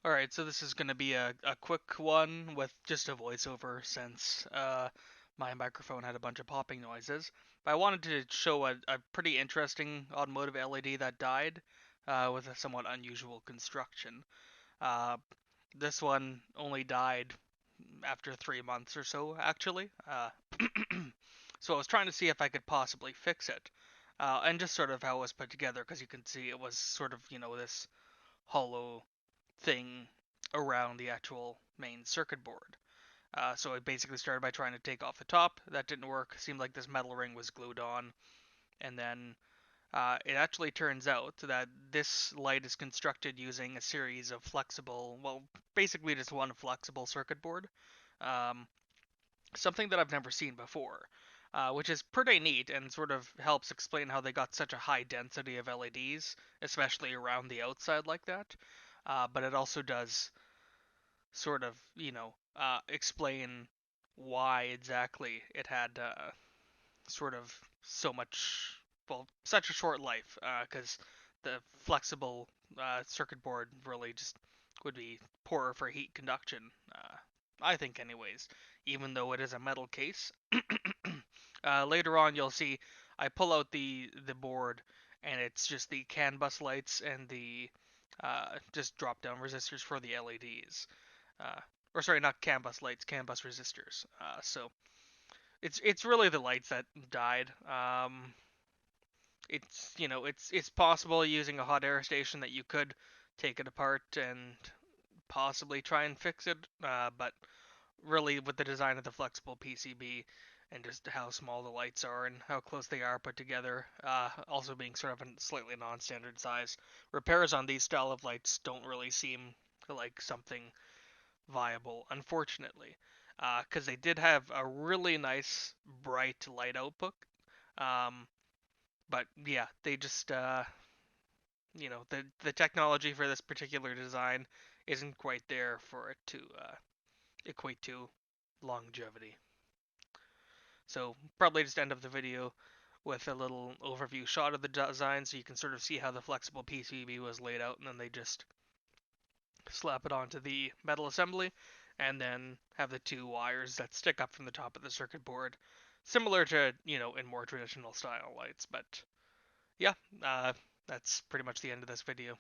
Alright, so this is going to be a quick one with just a voiceover since my microphone had a bunch of popping noises. But I wanted to show a pretty interesting automotive LED that died with a somewhat unusual construction. Uh, this one only died after 3 months or so, actually. So I was trying to see if I could possibly fix it. And just sort of how it was put together, because you can see it was sort of, this hollow thing around the actual main circuit board. So I basically started by trying to take off the top. That didn't work. Seemed like this metal ring was glued on. And then it actually turns out that this light is constructed using a series of flexible, well, basically just one flexible circuit board. Um, Something that I've never seen before. Which is pretty neat and sort of helps explain how they got such a high density of LEDs, especially around the outside like that. But it also does sort of, explain why exactly it had sort of so much, well, such a short life, because the flexible circuit board really just would be poorer for heat conduction, I think, anyways, even though it is a metal case. Later on, you'll see I pull out the board, and it's just the CAN bus lights and the just drop down resistors for the LEDs. Or sorry, not CAN bus lights, CAN bus resistors. So it's really the lights that died. It's possible using a hot air station that you could take it apart and possibly try and fix it. But really, with the design of the flexible PCB and just how small the lights are and how close they are put together, also being sort of a slightly non-standard size, repairs on these style of lights don't really seem like something viable, unfortunately, because they did have a really nice bright light output. Um, but yeah, they just the technology for this particular design isn't quite there for it to equate to longevity. So probably just end up the video with a little overview shot of the design so you can sort of see how the flexible PCB was laid out, and then they just slap it onto the metal assembly, and then have the two wires that stick up from the top of the circuit board, similar to, in more traditional style lights. But yeah, that's pretty much the end of this video.